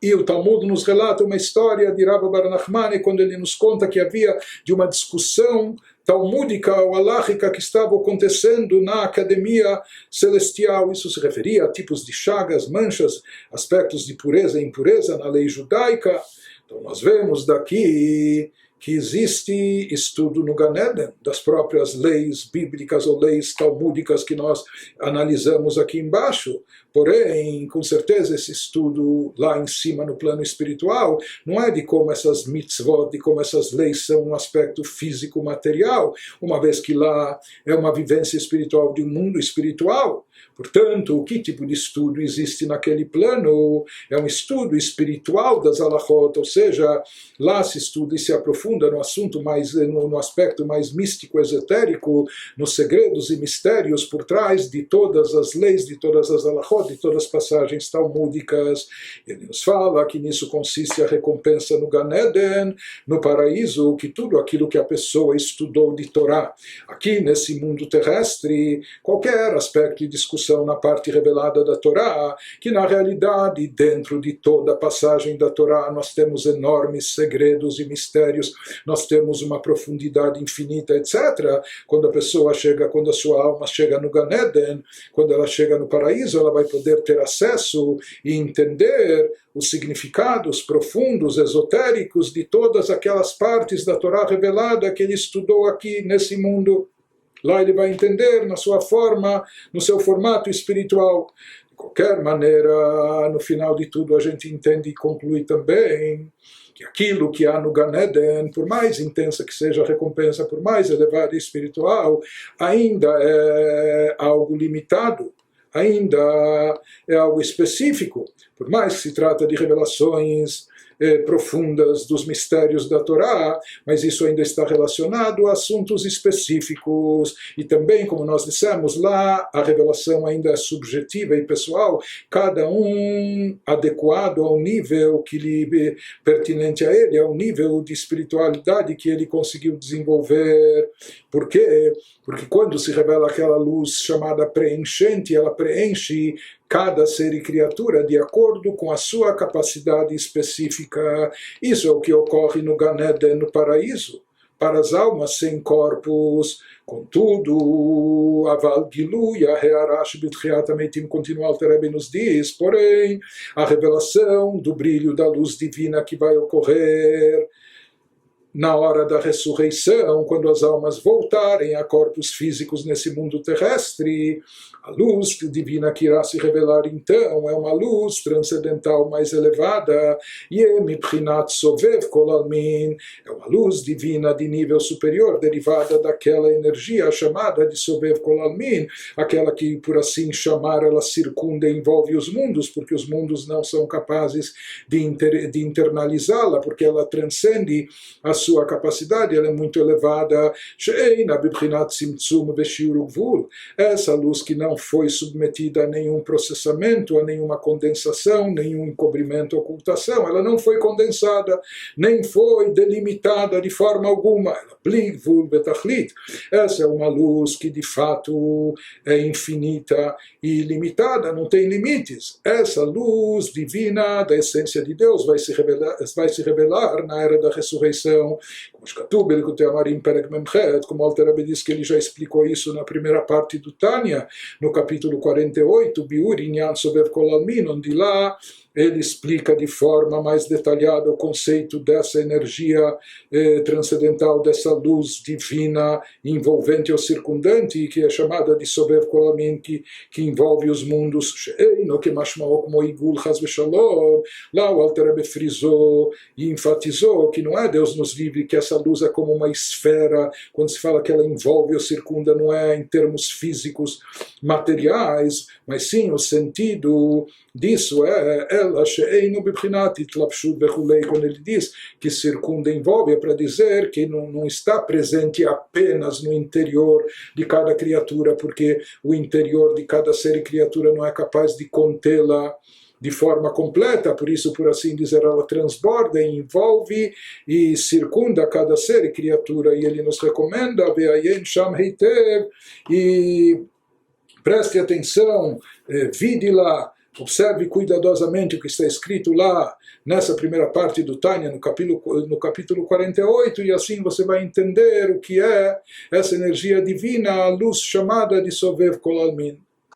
E o Talmud nos relata uma história de Rabba Bar Nachmani, quando ele nos conta que havia de uma discussão talmúdica ou aláhica que estava acontecendo na academia celestial. Isso se referia a tipos de chagas, manchas, aspectos de pureza e impureza na lei judaica. Então nós vemos daqui que existe estudo no Gan Eden das próprias leis bíblicas ou leis talmúdicas que nós analisamos aqui embaixo. Porém, com certeza esse estudo lá em cima no plano espiritual não é de como essas mitzvot, de como essas leis são um aspecto físico material, uma vez que lá é uma vivência espiritual de um mundo espiritual. Portanto, que tipo de estudo existe naquele plano? É um estudo espiritual das halachot, ou seja, lá se estuda e se aprofunda no assunto mais, no aspecto mais místico, esotérico, nos segredos e mistérios por trás de todas as leis, de todas as halachot, de todas as passagens talmúdicas. Ele nos fala que nisso consiste a recompensa no Gan Eden, no paraíso, que tudo aquilo que a pessoa estudou de Torá. Aqui nesse mundo terrestre, qualquer aspecto de discussão na parte revelada da Torá, que na realidade, dentro de toda a passagem da Torá, nós temos enormes segredos e mistérios, nós temos uma profundidade infinita, etc. Quando a pessoa chega, quando a sua alma chega no Gan Eden, quando ela chega no paraíso, ela vai poder ter acesso e entender os significados profundos, esotéricos de todas aquelas partes da Torá revelada que ele estudou aqui nesse mundo. Lá ele vai entender na sua forma, no seu formato espiritual. De qualquer maneira, no final de tudo, a gente entende e conclui também que aquilo que há no Gan Eden, por mais intensa que seja a recompensa, por mais elevada e espiritual, ainda é algo limitado, ainda é algo específico. Por mais que se trata de revelações profundas dos mistérios da Torá, mas isso ainda está relacionado a assuntos específicos, e também, como nós dissemos lá, a revelação ainda é subjetiva e pessoal, cada um adequado ao nível que lhe pertinente a ele, ao nível de espiritualidade que ele conseguiu desenvolver. Por quê? Porque quando se revela aquela luz chamada preenchente, ela preenche cada ser e criatura de acordo com a sua capacidade específica. Isso é o que ocorre no Gan Eden, no paraíso, para as almas sem corpos. Contudo, Aval Gilu Yahearash B'tchiat Hameitim, continua Alter Rebbe nos diz, porém, a revelação do brilho da luz divina que vai ocorrer na hora da ressurreição, quando as almas voltarem a corpos físicos nesse mundo terrestre, a luz divina que irá se revelar então é uma luz transcendental mais elevada, e é uma luz divina de nível superior, derivada daquela energia chamada de Sovev Kol Almin, aquela que, por assim chamar, ela circunda e envolve os mundos, porque os mundos não são capazes de internalizá-la, porque ela transcende a sua capacidade, ela é muito elevada. Essa luz que não foi submetida a nenhum processamento, a nenhuma condensação, nenhum encobrimento, ocultação, ela não foi condensada, nem foi delimitada de forma alguma. Essa é uma luz que de fato é infinita e ilimitada, não tem limites. Essa luz divina da essência de Deus vai se revelar na era da ressurreição. Como Alter Rebbe diz que ele já explicou isso na primeira parte do Tânia, no capítulo 48, Biur Inyan Sovev Kol Almin, onde lá ele explica de forma mais detalhada o conceito dessa energia transcendental, dessa luz divina envolvente ou circundante, que é chamada de Sovev Kol Almin, que envolve os mundos. Lá o Alter Rebbe frisou e enfatizou que não é Deus nos livre, que essa luz é como uma esfera, quando se fala que ela envolve ou circunda, não é em termos físicos, materiais, mas sim o sentido disso é ela she'einu bibchinat itlapshut vechulei, quando ele diz que circunda, envolve, é para dizer que não está presente apenas no interior de cada criatura, porque o interior de cada ser e criatura não é capaz de contê-la de forma completa, por isso, por assim dizer, ela transborda e envolve e circunda cada ser e criatura, e ele nos recomenda ve'ayen sham heitev, e preste atenção, vide lá Observe cuidadosamente o que está escrito lá nessa primeira parte do Tânia, no capítulo 48, e assim você vai entender o que é essa energia divina, a luz chamada de Sovev Kol Almin.